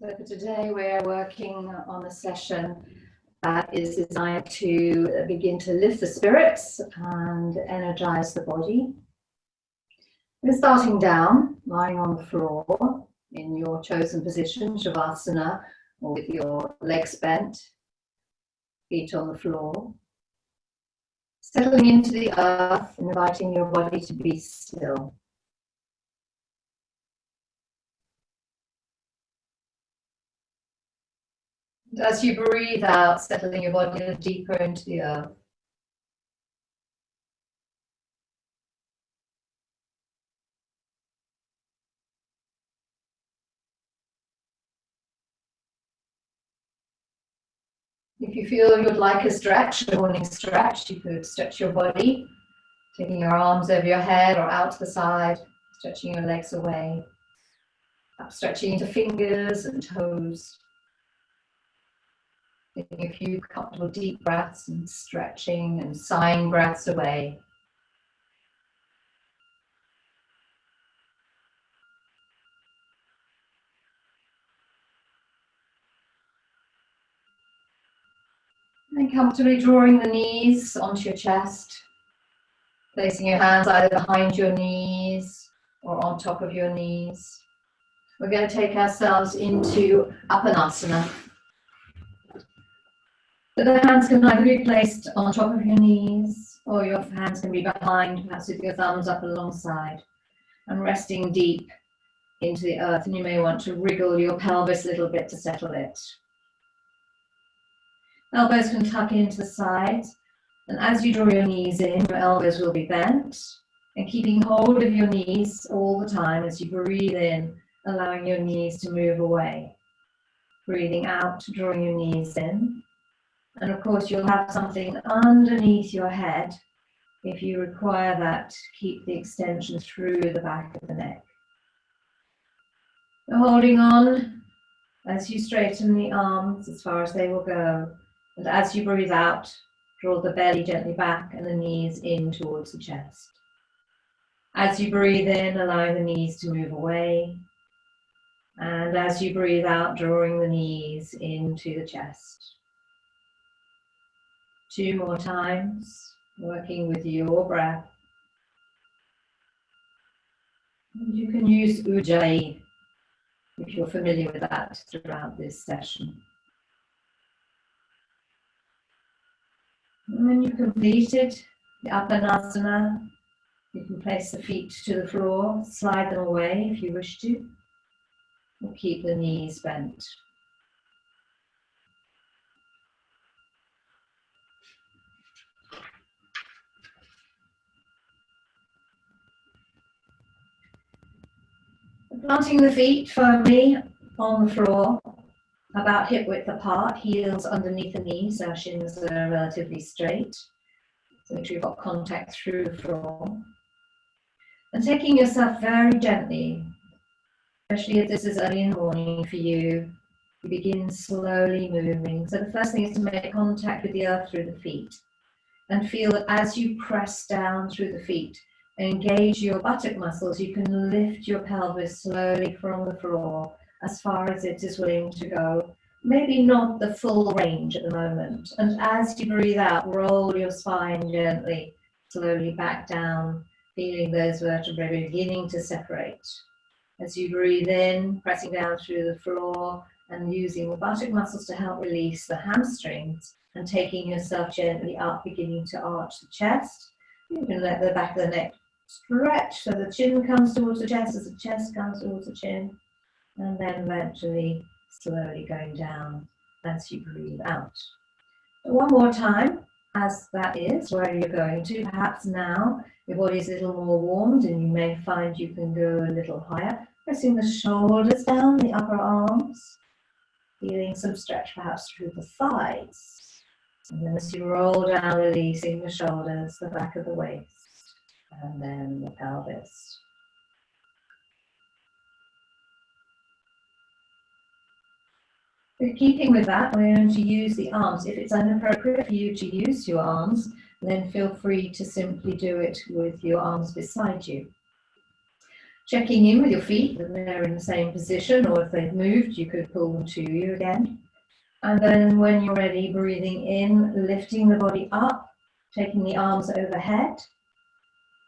So for today, we're working on a session that is designed to begin to lift the spirits and energize the body. We're starting down, lying on the floor in your chosen position, Shavasana, or with your legs bent, feet on the floor. Settling into the earth and inviting your body to be still. And as you breathe out, settling your body deeper into the earth. If you feel you'd like a stretch, a morning stretch, you could stretch your body, taking your arms over your head or out to the side, stretching your legs away, perhaps stretching into fingers and toes. Taking a few comfortable deep breaths and stretching and sighing breaths away. And comfortably drawing the knees onto your chest, placing your hands either behind your knees or on top of your knees. We're going to take ourselves into Apanasana. So the hands can either be placed on top of your knees or your hands can be behind, perhaps with your thumbs up alongside and resting deep into the earth. And you may want to wriggle your pelvis a little bit to settle it. Elbows can tuck into the sides, and as you draw your knees in, your elbows will be bent, and keeping hold of your knees all the time as you breathe in, allowing your knees to move away. Breathing out, drawing your knees in. And of course, you'll have something underneath your head. If you require that, keep the extension through the back of the neck. So holding on as you straighten the arms as far as they will go. And as you breathe out, draw the belly gently back and the knees in towards the chest. As you breathe in, allowing the knees to move away. And as you breathe out, drawing the knees into the chest. 2 more times, working with your breath. And you can use Ujjayi if you're familiar with that throughout this session. And when you've completed the Apanasana, you can place the feet to the floor, slide them away if you wish to, or keep the knees bent. Planting the feet firmly on the floor, about hip width apart, heels underneath the knees, our shins are relatively straight. So make sure you've got contact through the floor. And taking yourself very gently, especially if this is early in the morning for you, you begin slowly moving. So the first thing is to make contact with the earth through the feet. And feel that as you press down through the feet, engage your buttock muscles, you can lift your pelvis slowly from the floor as far as it is willing to go. Maybe not the full range at the moment. And as you breathe out, roll your spine gently, slowly back down, feeling those vertebrae beginning to separate. As you breathe in, pressing down through the floor and using the buttock muscles to help release the hamstrings and taking yourself gently up, beginning to arch the chest. You can let the back of the neck stretch so the chin comes towards the chest as the chest comes towards the chin, and then eventually slowly going down as you breathe out. So one more time, as that is where you're going to. Perhaps now your body is a little more warmed and you may find you can go a little higher, pressing the shoulders down, the upper arms, feeling some stretch perhaps through the thighs. And then as you roll down, releasing the shoulders, the back of the waist, and then the pelvis. In keeping with that, we're going to use the arms. If it's inappropriate for you to use your arms, then feel free to simply do it with your arms beside you. Checking in with your feet that they're in the same position, or if they've moved, you could pull them to you again. And then when you're ready, breathing in, lifting the body up, taking the arms overhead.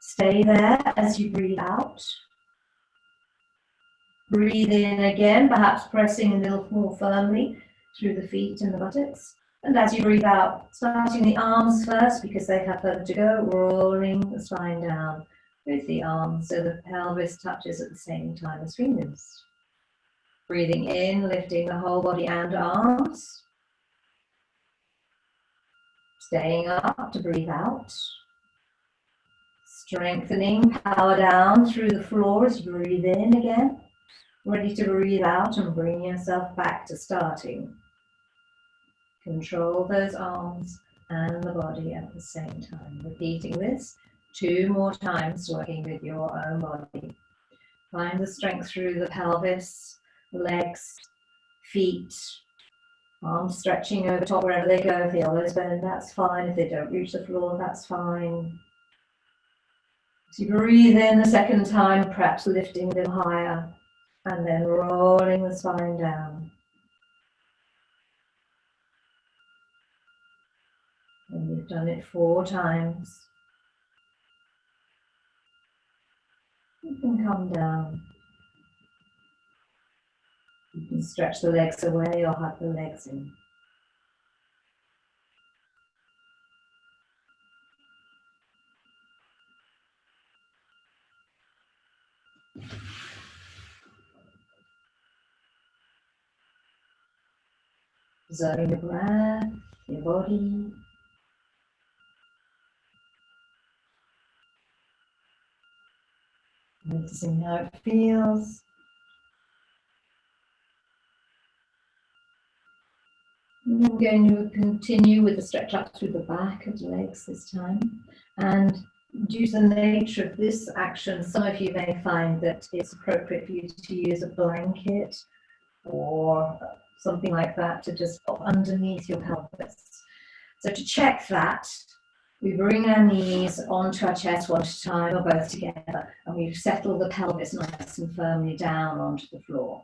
Stay there as you breathe out. Breathe in again, perhaps pressing a little more firmly through the feet and the buttocks. And as you breathe out, starting the arms first because they have further to go, rolling the spine down with the arms so the pelvis touches at the same time as fingers. Breathing in, lifting the whole body and arms. Staying up to breathe out. Strengthening, power down through the floor as you breathe in again. Ready to breathe out and bring yourself back to starting. Control those arms and the body at the same time. Repeating this 2 more times, working with your own body. Find the strength through the pelvis, legs, feet, arms stretching over top wherever they go. If the elbows bend, that's fine. If they don't reach the floor, that's fine. As you breathe in the second time, perhaps lifting them higher and then rolling the spine down. And you've done it 4 times. You can come down. You can stretch the legs away or hug the legs in. Observing your breath, your body. Noticing how it feels. And we're going to continue with the stretch up through the back of the legs this time. And due to the nature of this action, some of you may find that it's appropriate for you to use a blanket or something like that to just pop underneath your pelvis. So to check that, we bring our knees onto our chest one at a time or both together, and we settle the pelvis nice and firmly down onto the floor.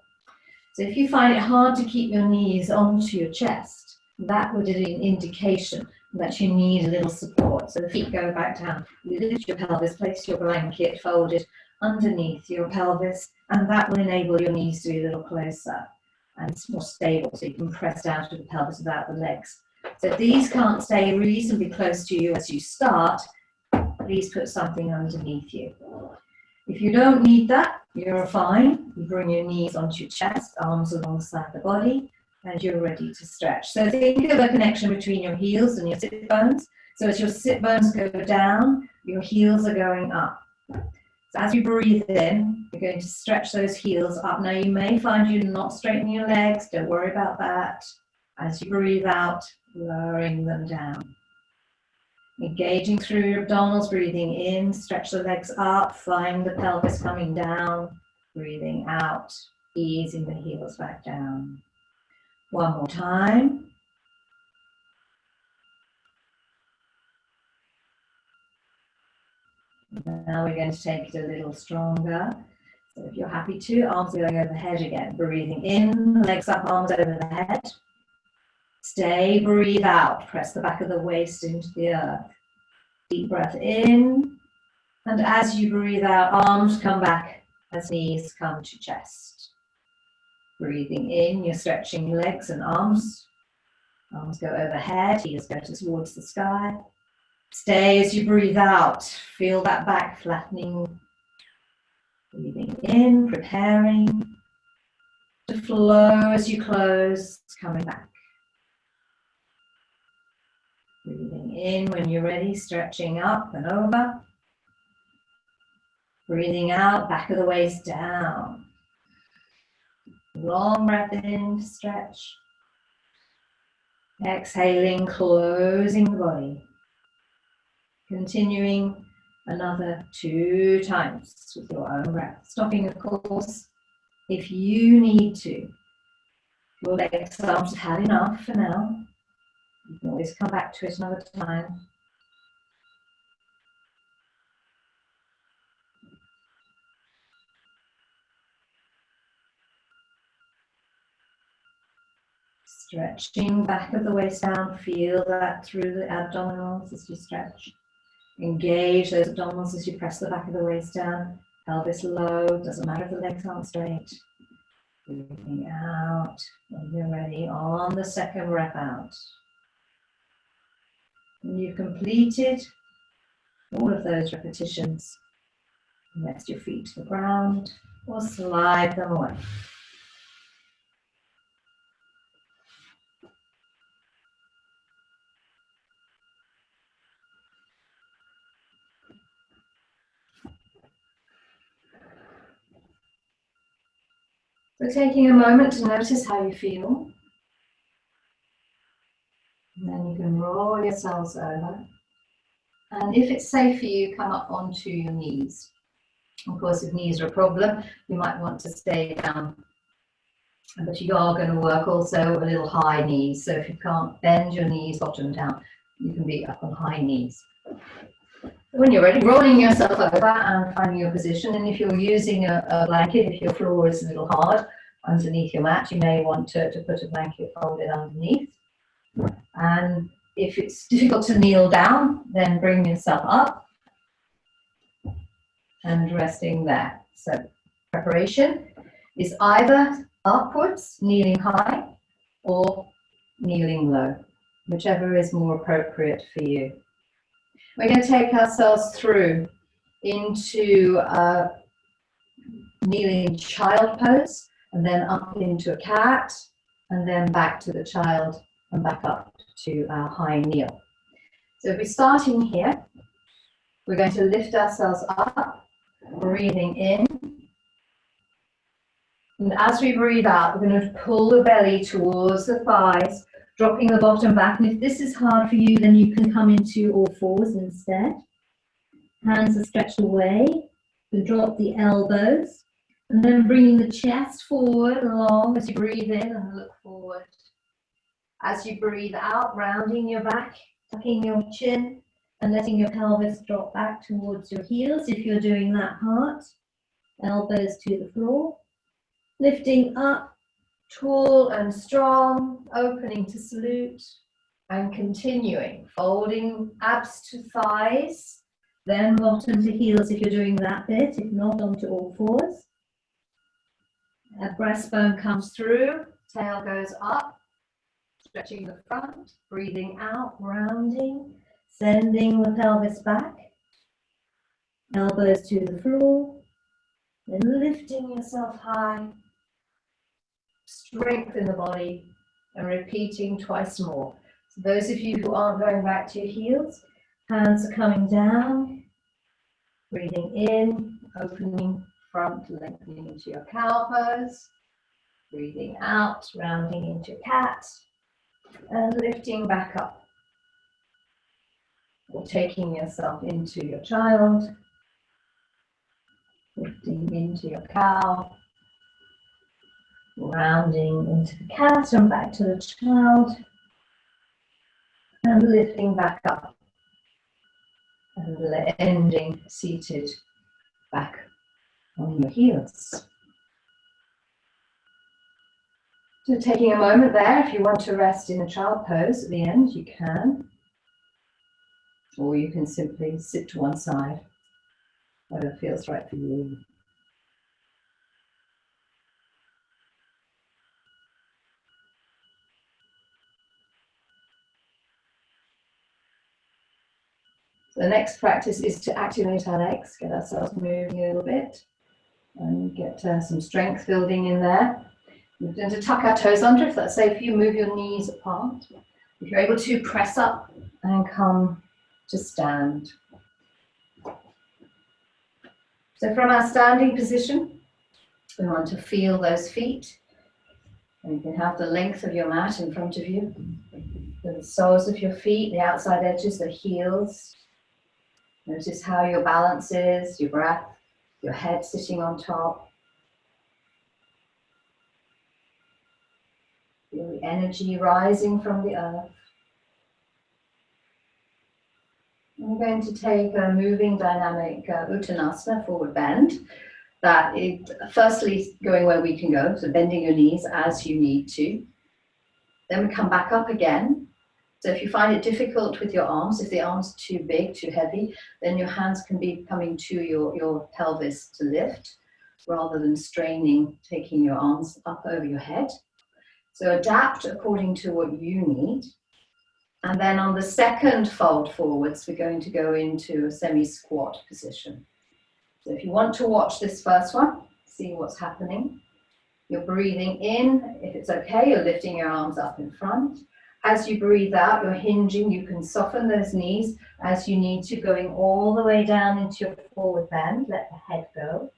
So if you find it hard to keep your knees onto your chest, that would be an indication that you need a little support. So the feet go back down. You lift your pelvis, place your blanket folded underneath your pelvis, and that will enable your knees to be a little closer and it's more stable, so you can press down to the pelvis without the legs. So if these can't stay reasonably close to you as you start, please put something underneath you. If you don't need that, you're fine. You bring your knees onto your chest, arms alongside the body, and you're ready to stretch. So think of a connection between your heels and your sit bones. So as your sit bones go down, your heels are going up. So as you breathe in, you're going to stretch those heels up. Now you may find you're not straightening your legs. Don't worry about that. As you breathe out, lowering them down. Engaging through your abdominals, breathing in, stretch the legs up, find the pelvis coming down, breathing out, easing the heels back down. One more time. Now we're going to take it a little stronger. So if you're happy to, arms going overhead again. Breathing in, legs up, arms over the head. Stay, breathe out. Press the back of the waist into the earth. Deep breath in. And as you breathe out, arms come back as knees come to chest. Breathing in, you're stretching legs and arms. Arms go overhead, heels go towards the sky. Stay as you breathe out. Feel that back flattening. Breathing in, preparing to flow as you close, coming back. Breathing in when you're ready, stretching up and over. Breathing out, back of the waist down. Long breath in to stretch. Exhaling, closing the body. Continuing another 2 times with your own breath. Stopping, of course, if you need to. Your legs arms have had enough for now. You can always come back to it another time. Stretching back of the waist down, feel that through the abdominals as you stretch. Engage those abdominals as you press the back of the waist down. Pelvis low, doesn't matter if the legs aren't straight. Breathing out when you're ready on the second breath out. When you've completed all of those repetitions, rest your feet to the ground or slide them away. So taking a moment to notice how you feel. And then you can roll yourselves over. And if it's safe for you, come up onto your knees. Of course, if knees are a problem, you might want to stay down. But you are going to work also a little high knees. So if you can't bend your knees bottom down, you can be up on high knees. When you're ready, rolling yourself over and finding your position. And if you're using a blanket, if your floor is a little hard underneath your mat, you may want to put a blanket folded underneath. And if it's difficult to kneel down, then bring yourself up and resting there. So preparation is either upwards, kneeling high, or kneeling low, whichever is more appropriate for you. We're going to take ourselves through into kneeling child pose, and then up into a cat, and then back to the child, and back up to our high kneel. So if we're starting here, we're going to lift ourselves up, breathing in. And as we breathe out, we're going to pull the belly towards the thighs, dropping the bottom back. And if this is hard for you, then you can come into all fours instead. Hands are stretched away. You drop the elbows. And then bringing the chest forward long as you breathe in and look forward. As you breathe out, rounding your back, tucking your chin, and letting your pelvis drop back towards your heels if you're doing that part. Elbows to the floor. Lifting up, tall and strong, opening to salute, and continuing. Folding abs to thighs, then bottom to heels if you're doing that bit, if not onto all fours. Breastbone comes through, tail goes up, stretching the front, breathing out, rounding, sending the pelvis back, elbows to the floor, then lifting yourself high, strengthen the body, and repeating twice more. So those of you who aren't going back to your heels, hands are coming down, breathing in, opening front, lengthening into your cow pose, breathing out, rounding into cat, and lifting back up. Or taking yourself into your child, lifting into your cow, rounding into the cat and back to the child, and lifting back up, and ending seated back on your heels. So taking a moment there, if you want to rest in a child pose at the end, you can. Or you can simply sit to one side, whatever feels right for you. So the next practice is to activate our legs, get ourselves moving a little bit, and get some strength building in there. We're going to tuck our toes under. If that's safe for you, move your knees apart. If you're able to, press up and come to stand. So from our standing position, we want to feel those feet. And you can have the length of your mat in front of you. The soles of your feet, the outside edges, the heels. Notice how your balance is, your breath, your head sitting on top. Feel the energy rising from the earth. I'm going to take a moving dynamic Uttanasana, forward bend. That is firstly going where we can go, so bending your knees as you need to. Then we come back up again. So if you find it difficult with your arms, if the arms are too big, too heavy, then your hands can be coming to your pelvis to lift, rather than straining, taking your arms up over your head. So adapt according to what you need. And then on the second fold forwards, we're going to go into a semi-squat position. So if you want to watch this first one, see what's happening. You're breathing in. If it's okay, you're lifting your arms up in front. As you breathe out, you're hinging. You can soften those knees as you need to, going all the way down into your forward bend. Let the head go.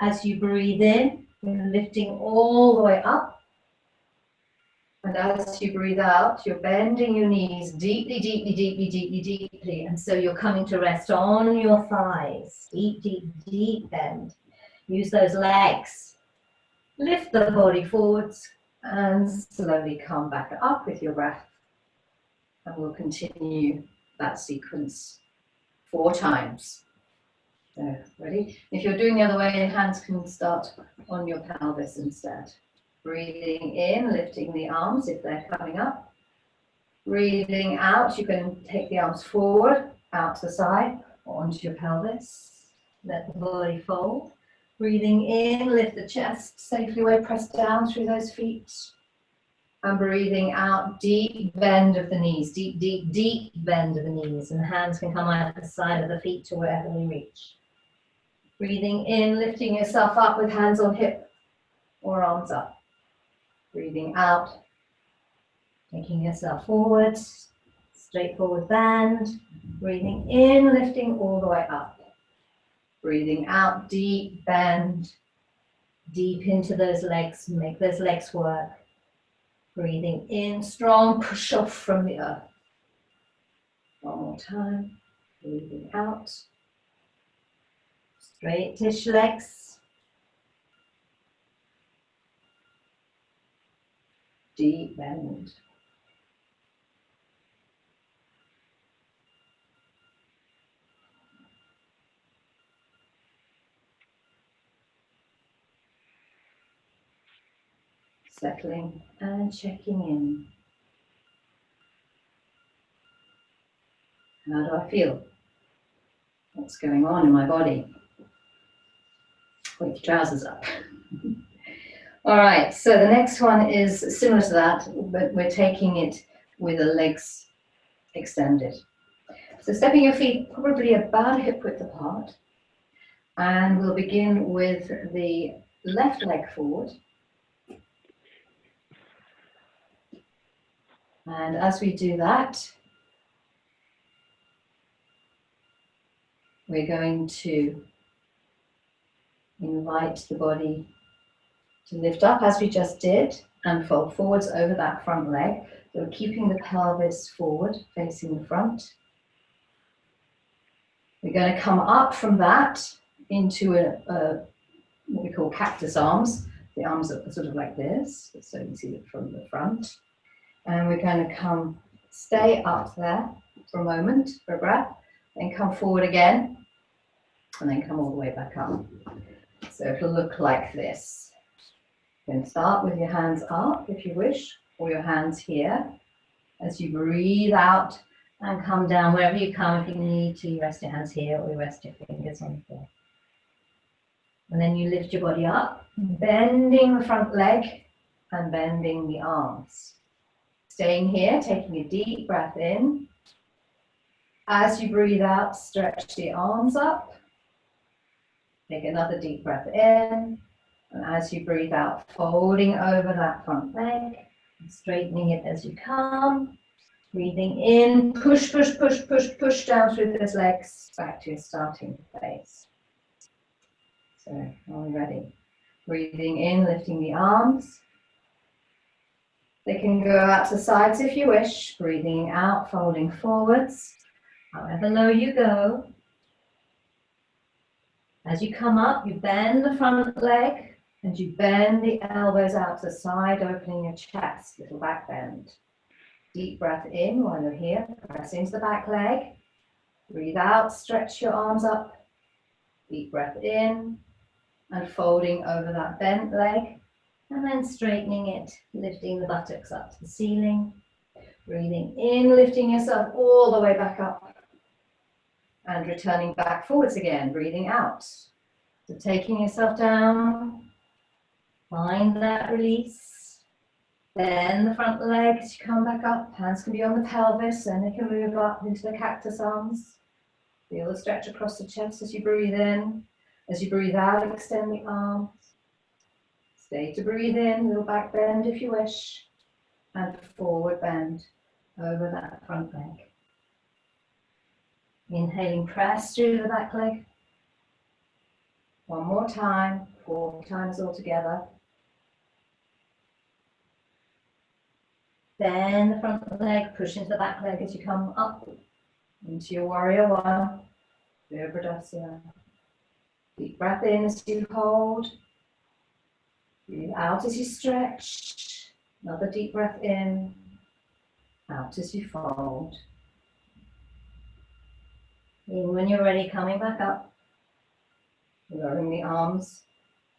As you breathe in, you're lifting all the way up. And as you breathe out, you're bending your knees deeply, deeply, deeply, deeply, deeply. And so you're coming to rest on your thighs. Deep, deep, deep bend. Use those legs. Lift the body forwards and slowly come back up with your breath. And we'll continue that sequence 4 times. So, ready? If you're doing the other way, hands can start on your pelvis instead. Breathing in, lifting the arms if they're coming up. Breathing out, you can take the arms forward, out to the side, or onto your pelvis. Let the body fold. Breathing in, lift the chest safely away, press down through those feet. And breathing out, deep bend of the knees, deep, deep, deep bend of the knees. And the hands can come out the side of the feet to wherever they reach. Breathing in, lifting yourself up with hands on hip or arms up. Breathing out, taking yourself forward, straight forward bend. Breathing in, lifting all the way up. Breathing out, deep bend, deep into those legs, make those legs work. Breathing in, strong push off from the earth. One more time, breathing out. Straightish legs. Deep bend. Settling and checking in. How do I feel? What's going on in my body? Put your trousers up. All right, so the next one is similar to that, but we're taking it with the legs extended. So stepping your feet probably about a hip width apart. And we'll begin with the left leg forward. And as we do that, we're going to invite the body to lift up as we just did and fold forwards over that front leg. So we're keeping the pelvis forward, facing the front. We're going to come up from that into what we call cactus arms. The arms are sort of like this, so you can see it from the front. And we're going to stay up there for a moment, for a breath, then come forward again, and then come all the way back up. So it'll look like this. You can start with your hands up if you wish, or your hands here. As you breathe out and come down wherever you come, if you need to, you rest your hands here or you rest your fingers on the floor. And then you lift your body up, bending the front leg and bending the arms. Staying here, taking a deep breath in. As you breathe out, stretch the arms up. Take another deep breath in. And as you breathe out, folding over that front leg, and straightening it as you come. Breathing in, push, push, push, push, push down through those legs, back to your starting place. So, are we ready? Breathing in, lifting the arms. They can go out to the sides if you wish. Breathing out, folding forwards. However low you go. As you come up, you bend the front leg and you bend the elbows out to the side, opening your chest, little back bend. Deep breath in while you're here, press into the back leg. Breathe out, stretch your arms up. Deep breath in and folding over that bent leg. And then straightening it, lifting the buttocks up to the ceiling. Breathing in, lifting yourself all the way back up. And returning back forwards again, breathing out. So taking yourself down, find that release. Bend the front leg as you come back up. Hands can be on the pelvis and they can move up into the cactus arms. Feel the stretch across the chest as you breathe in. As you breathe out, extend the arms. Stay to breathe in, little back bend if you wish. And forward bend over that front leg. Inhaling, press through the back leg. One more time, 4 times all together. Bend the front leg, push into the back leg as you come up into your warrior one. Virabhadasana. Deep breath in as you hold. Breathe out as you stretch. Another deep breath in. Out as you fold. In when you're ready, coming back up. Lowering the arms,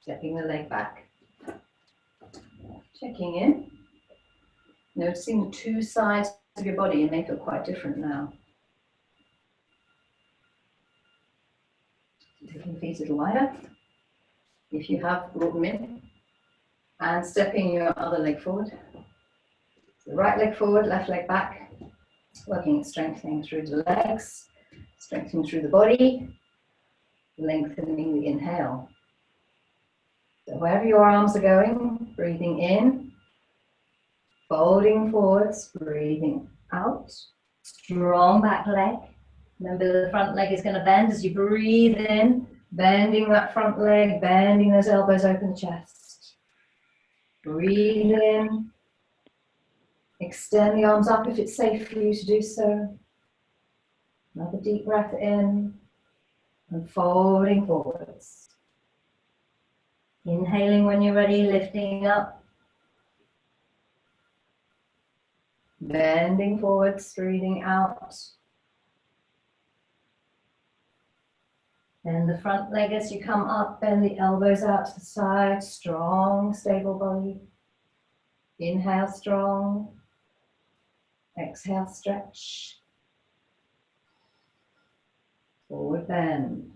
stepping the leg back. Checking in. Noticing the 2 sides of your body, and they feel quite different now. Taking the feet a little wider. If you have, brought them in. And stepping your other leg forward. So right leg forward, left leg back. Working at strengthening through the legs, strengthening through the body, lengthening the inhale. So wherever your arms are going, breathing in, folding forwards, breathing out. Strong back leg. Remember the front leg is going to bend as you breathe in, bending that front leg, bending those elbows, open the chest. Breathe in. Extend the arms up if it's safe for you to do so. Another deep breath in and folding forwards. Inhaling when you're ready, lifting up. Bending forwards, breathing out. Bend the front leg as you come up, bend the elbows out to the side, strong, stable body. Inhale, strong. Exhale, stretch. Forward bend.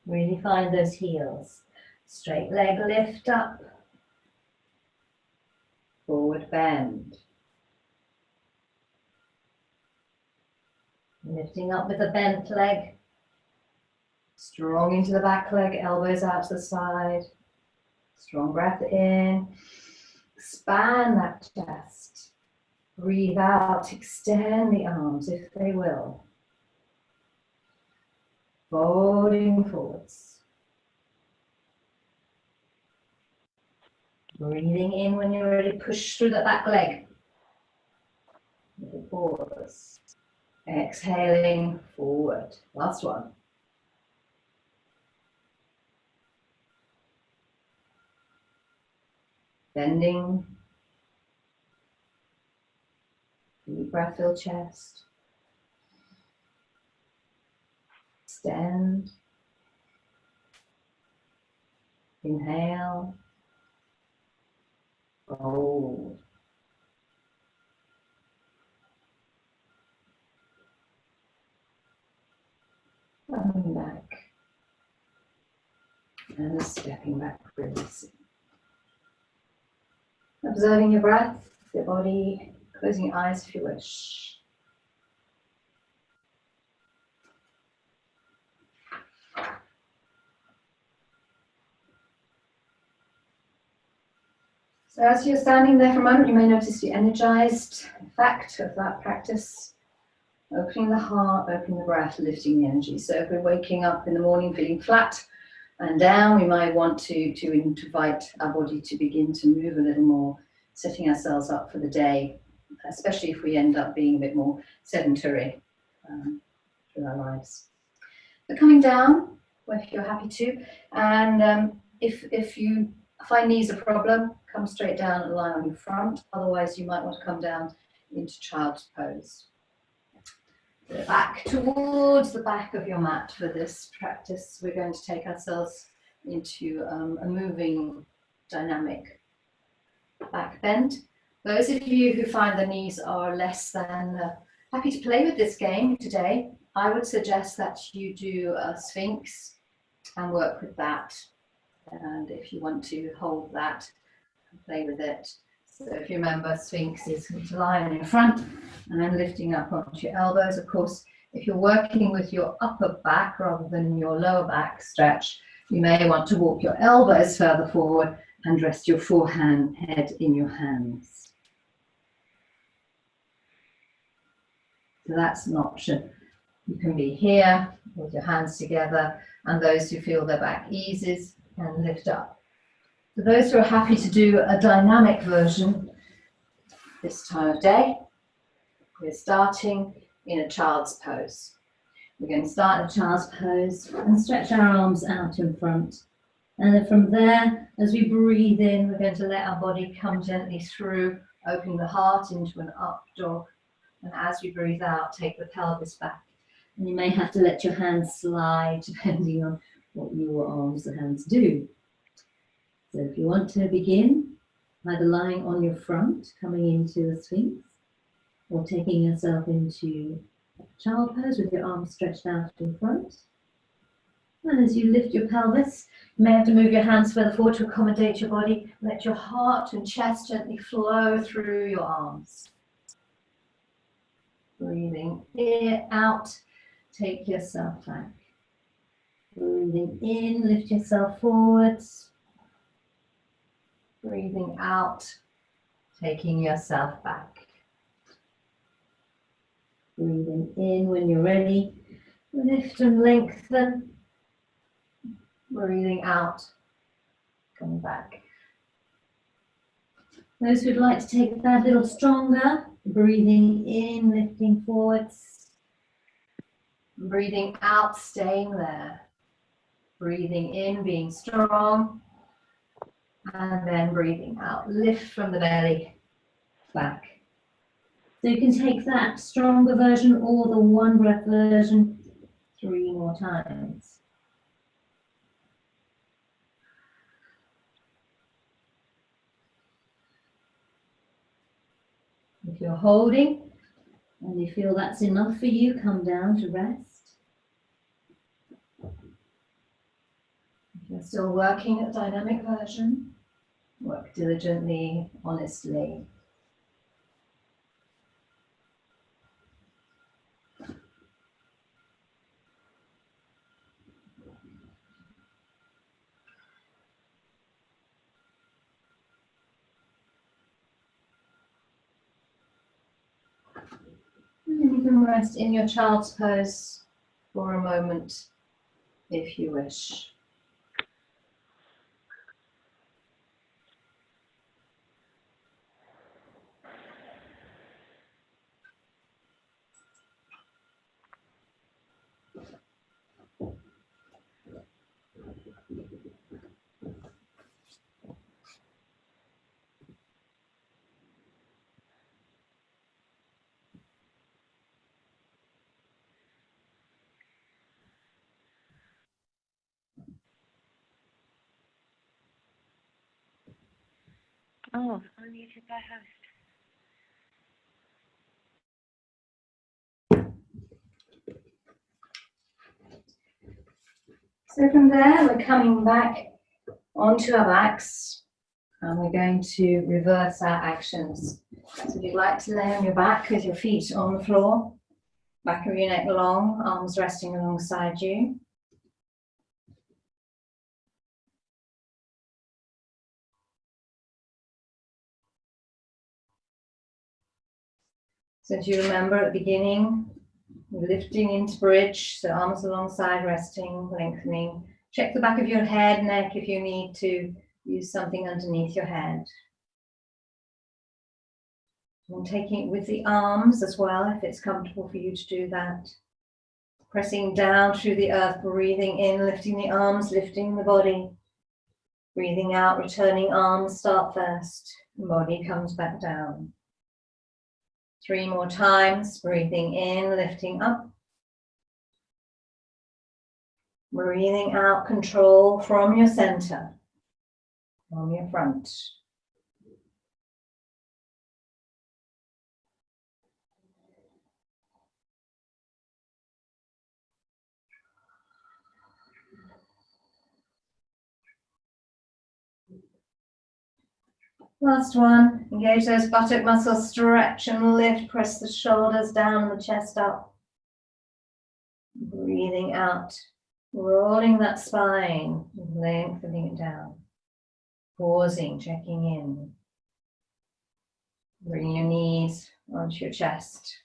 Really find those heels. Straight leg lift up. Forward bend. Lifting up with the bent leg. Strong into the back leg, elbows out to the side. Strong breath in. Expand that chest. Breathe out, extend the arms if they will. Folding forwards. Breathing in when you're ready, push through the back leg. Little pause. Exhaling forward. Last one. Bending. Deep breath, fill chest. Extend. Inhale. Fold. Coming back. And stepping back, releasing. Observing your breath, your body, closing your eyes if you wish. So as you're standing there for a moment, you may notice the energized effect of that practice. Opening the heart, opening the breath, lifting the energy. So if we're waking up in the morning feeling flat and down, we might want to invite our body to begin to move a little more, setting ourselves up for the day, especially if we end up being a bit more sedentary through our lives. So coming down, if you're happy to, and if you find knees a problem, come straight down and lie on your front. Otherwise, you might want to come down into child's pose. Back towards the back of your mat for this practice. We're going to take ourselves into a moving, dynamic back bend. Those of you who find the knees are less than happy to play with this game today, I would suggest that you do a Sphinx and work with that. And if you want to hold that and play with it. So if you remember, Sphinx is lying in front and then lifting up onto your elbows. Of course, if you're working with your upper back rather than your lower back stretch, you may want to walk your elbows further forward and rest your forehand head in your hands. So that's an option. You can be here with your hands together, and those who feel their back eases and lift up. For those who are happy to do a dynamic version this time of day, we're starting in a child's pose. We're going to start in a child's pose and stretch our arms out in front. And then from there, as we breathe in, we're going to let our body come gently through, opening the heart into an up dog. And as we breathe out, take the pelvis back. And you may have to let your hands slide depending on what your arms and hands do. So if you want to begin, either lying on your front, coming into a Sphinx, or taking yourself into a child pose with your arms stretched out in front. And as you lift your pelvis, you may have to move your hands further forward to accommodate your body. Let your heart and chest gently flow through your arms. Breathing in, out, take yourself back. Breathing in, lift yourself forwards. Breathing out, taking yourself back. Breathing in when you're ready, lift and lengthen. Breathing out, come back. Those who'd like to take that a little stronger, breathing in, lifting forwards. Breathing out, staying there. Breathing in, being strong. And then breathing out, lift from the belly, back. So you can take that stronger version or the one breath version 3 more times. If you're holding and you feel that's enough for you, come down to rest. If you're still working at dynamic version, work diligently, honestly. And you can rest in your child's pose for a moment if you wish. Oh, unmuted by host. So from there, we're coming back onto our backs and we're going to reverse our actions. So if you'd like to lay on your back with your feet on the floor, back of your neck long, arms resting alongside you. So if you remember at the beginning, lifting into bridge, so arms alongside, resting, lengthening. Check the back of your head, neck if you need to use something underneath your head. And taking it with the arms as well, if it's comfortable for you to do that. Pressing down through the earth, breathing in, lifting the arms, lifting the body. Breathing out, returning arms, start first. The body comes back down. 3 more times, breathing in, lifting up. Breathing out control from your center, from your front. Last one, engage those buttock muscles, stretch and lift, press the shoulders down and the chest up. Breathing out, rolling that spine, lengthening it down. Pausing, checking in. Bring your knees onto your chest.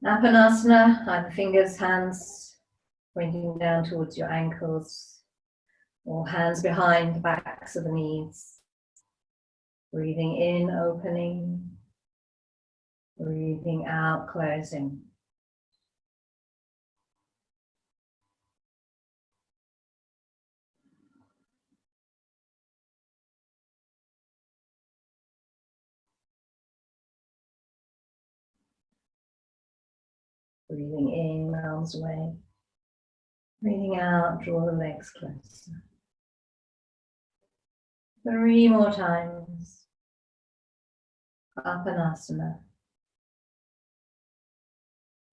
Apanasana, either fingers, hands pointing down towards your ankles, or hands behind the backs of the knees. Breathing in, opening. Breathing out, closing. Breathing in, arms away. Breathing out, draw the legs closer. 3 more times. Apanasana.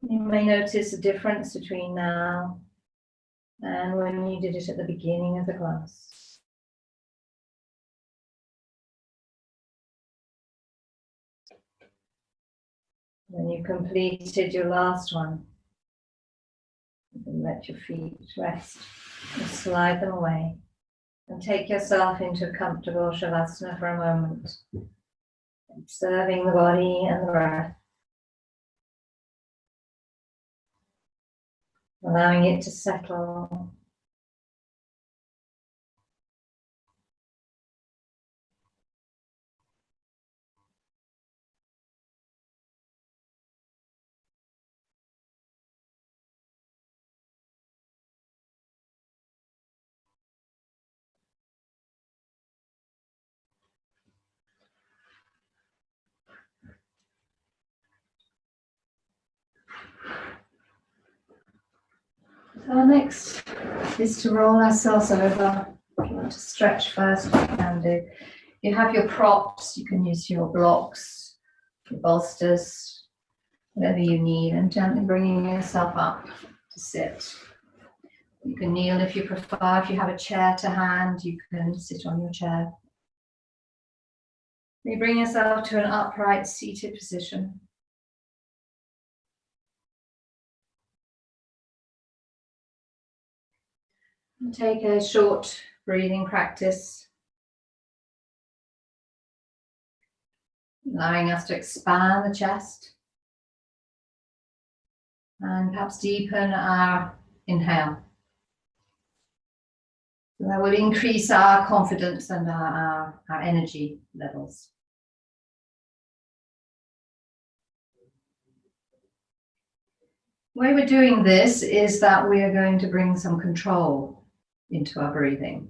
You may notice a difference between now and when you did it at the beginning of the class. When you completed your last one, you can let your feet rest and slide them away and take yourself into a comfortable shavasana for a moment, observing the body and the breath, allowing it to settle. So our next is to roll ourselves over. If you want to stretch first, you can do. You have your props, you can use your blocks, your bolsters, whatever you need, and gently bringing yourself up to sit. You can kneel if you prefer. If you have a chair to hand, you can sit on your chair. You bring yourself to an upright seated position. And take a short breathing practice, allowing us to expand the chest and perhaps deepen our inhale. So that will increase our confidence and our energy levels. The way we're doing this is that we are going to bring some control into our breathing.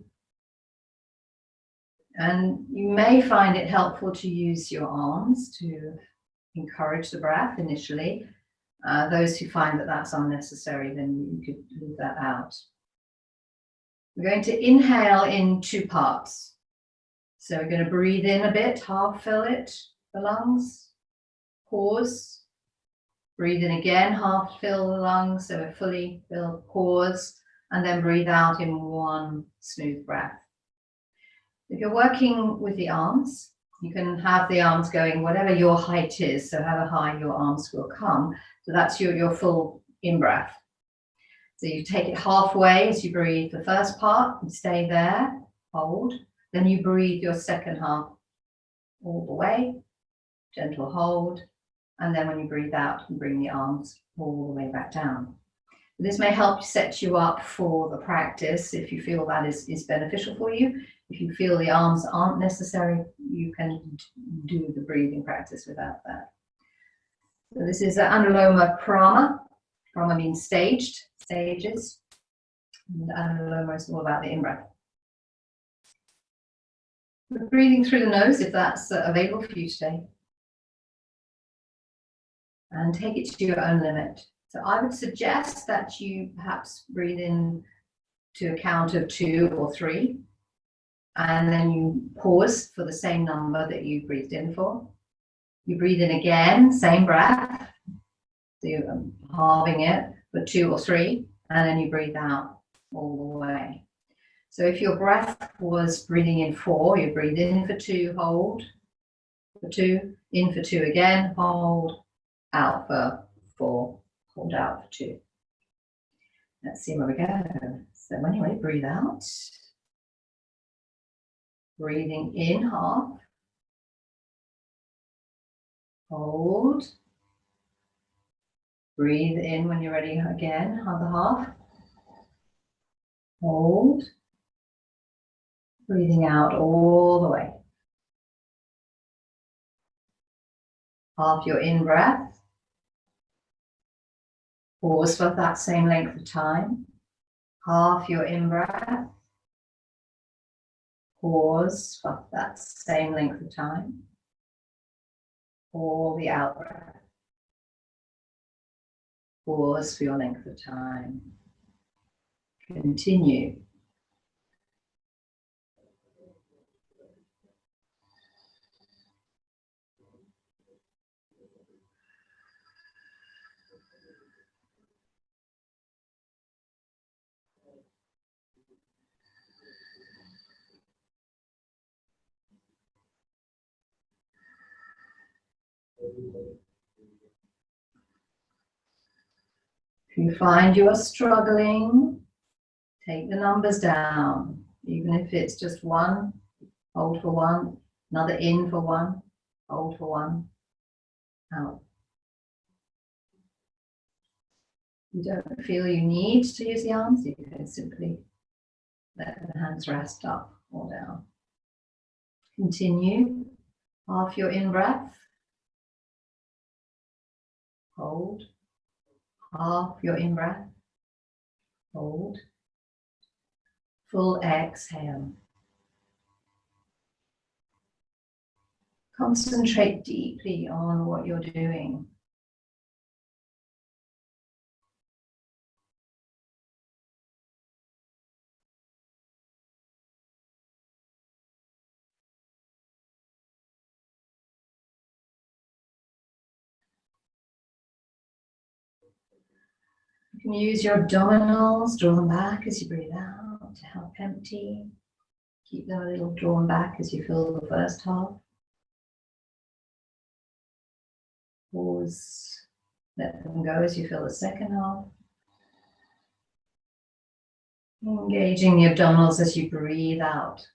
And you may find it helpful to use your arms to encourage the breath initially. Those who find that that's unnecessary, then you could leave that out. We're going to inhale in 2 parts. So we're going to breathe in a bit, half fill it, the lungs, pause, breathe in again, half fill the lungs, so we're fully filled, pause, and then breathe out in 1 smooth breath. If you're working with the arms, you can have the arms going whatever your height is, so however high your arms will come. So that's your full in-breath. So you take it halfway as you breathe the first part and stay there, hold. Then you breathe your second half all the way, gentle hold. And then when you breathe out, you bring the arms all the way back down. This may help set you up for the practice if you feel that is beneficial for you. If you feel the arms aren't necessary, you can do the breathing practice without that. So this is Anuloma Prama. Prama means staged, stages. And Anuloma is all about the in-breath. Breathing through the nose if that's available for you today. And take it to your own limit. So I would suggest that you perhaps breathe in to a count of 2 or 3, and then you pause for the same number that you breathed in for. You breathe in again, same breath, so you're halving it for 2 or 3, and then you breathe out all the way. So if your breath was breathing in 4, you breathe in for 2, hold for 2, in for 2 again, hold, out for 4, hold out for 2. Let's see where we go. So anyway, breathe out. Breathing in half. Hold. Breathe in when you're ready again, other half. Hold. Breathing out all the way. Half your in-breath. Pause for that same length of time. Half your in-breath. Pause for that same length of time. All the out-breath. Pause for your length of time. Continue. If you find you are struggling, take the numbers down. Even if it's just 1, hold for 1, another in for 1, hold for 1, out. You don't feel you need to use the arms, you can simply let the hands rest up or down. Continue. Half your in-breath. Hold. Half your in-breath. Hold. Full exhale. Concentrate deeply on what you're doing. You can use your abdominals, draw them back as you breathe out to help empty. Keep them a little drawn back as you fill the first half. Pause, let them go as you fill the second half. Engaging the abdominals as you breathe out.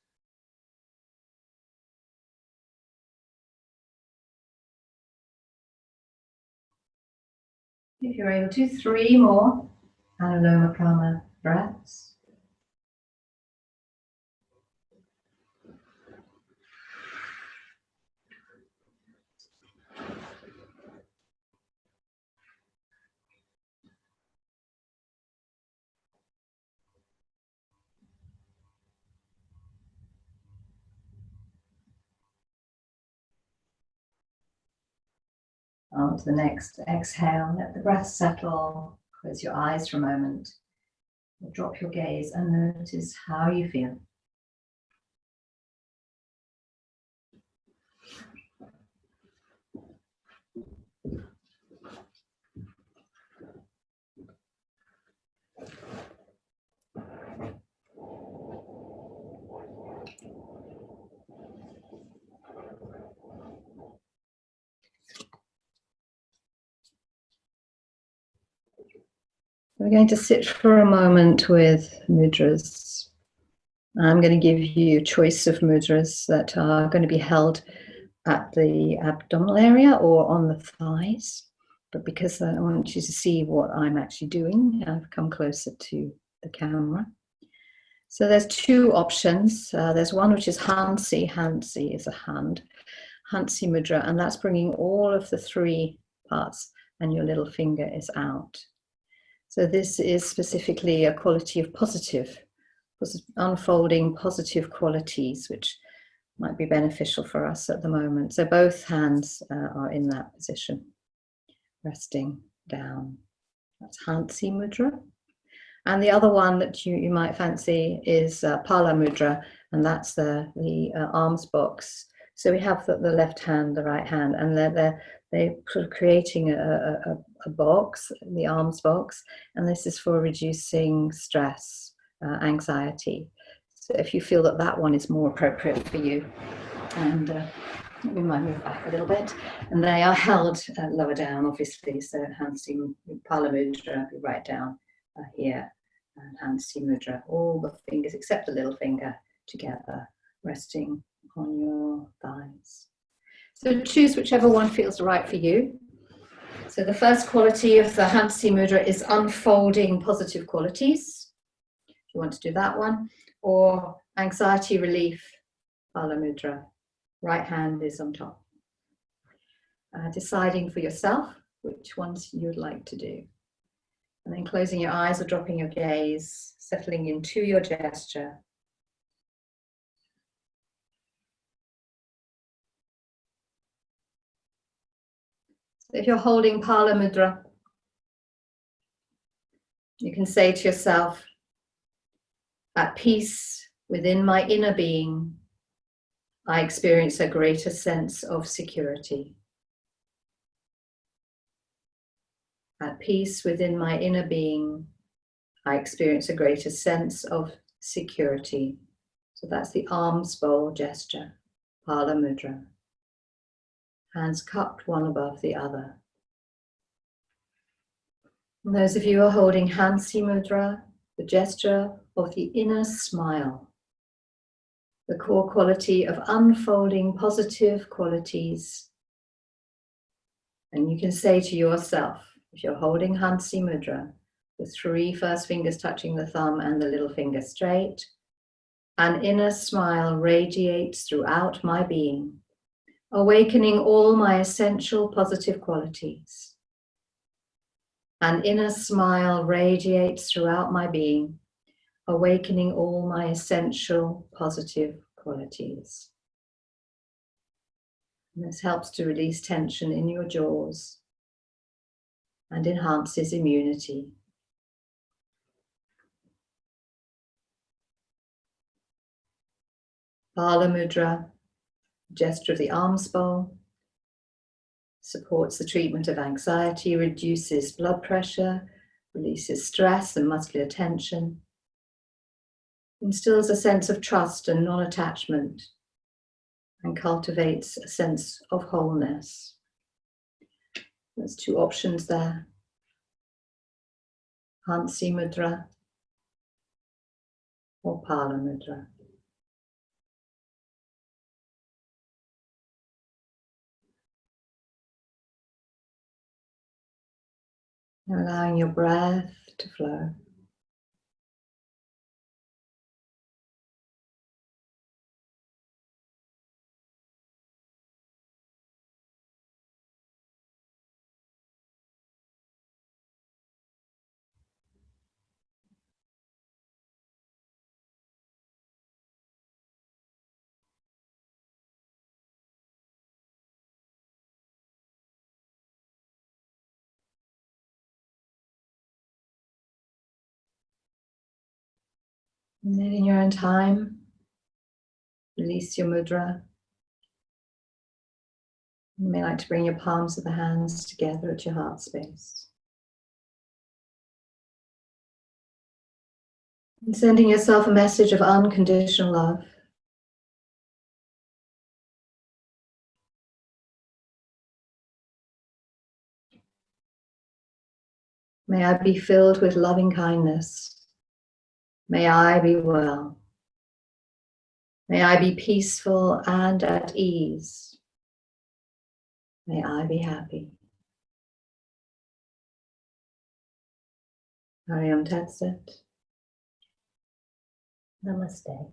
If you're able to, 3 more Anuloma Prana breaths. On to the next exhale, let the breath settle. Close your eyes for a moment. Or drop your gaze and notice how you feel. We're going to sit for a moment with mudras. I'm going to give you a choice of mudras that are going to be held at the abdominal area or on the thighs. But because I want you to see what I'm actually doing, I've come closer to the camera. So there's 2 options. There's one which is Hansi. Hansi is a hand. Hansi Mudra, and that's bringing all of the 3 parts, and your little finger is out. So this is specifically a quality of positive, unfolding positive qualities, which might be beneficial for us at the moment. So both hands are in that position, resting down. That's Hansi Mudra. And the other one that you might fancy is Paula Mudra, and that's the arms box. So we have the left hand, the right hand, and they're sort of creating a box, the arms box, and this is for reducing stress, anxiety. So if you feel that one is more appropriate for you, and we might move back a little bit, and they are held lower down, obviously. So Hansi Paula Mudra, right down here, and Hansi Mudra, all the fingers except the little finger together, resting on your thighs. So choose whichever one feels right for you. So the first quality of the Hansi Mudra is unfolding positive qualities. If you want to do that one, or anxiety relief, Bala Mudra. Right hand is on top. Deciding for yourself which ones you'd like to do. And then closing your eyes or dropping your gaze, settling into your gesture. So if you're holding Paula Mudra, you can say to yourself, at peace within my inner being, I experience a greater sense of security. At peace within my inner being, I experience a greater sense of security. So that's the arms bowl gesture, Paula Mudra. Hands cupped one above the other. And those of you who are holding Hansi Mudra, the gesture of the inner smile, the core quality of unfolding positive qualities. And you can say to yourself, if you're holding Hansi Mudra, the 3 first fingers touching the thumb and the little finger straight, an inner smile radiates throughout my being, awakening all my essential positive qualities. An inner smile radiates throughout my being, awakening all my essential positive qualities. And this helps to release tension in your jaws and enhances immunity. Bala Mudra, gesture of the arms bowl, supports the treatment of anxiety, reduces blood pressure, releases stress and muscular tension, instills a sense of trust and non-attachment, and cultivates a sense of wholeness. There's 2 options there. Hansi Mudra or Pala Mudra. Allowing your breath to flow. And then in your own time, release your mudra. You may like to bring your palms of the hands together at your heart space. And sending yourself a message of unconditional love. May I be filled with loving kindness. May I be well. May I be peaceful and at ease. May I be happy. Hariam Tat Sat. Namaste.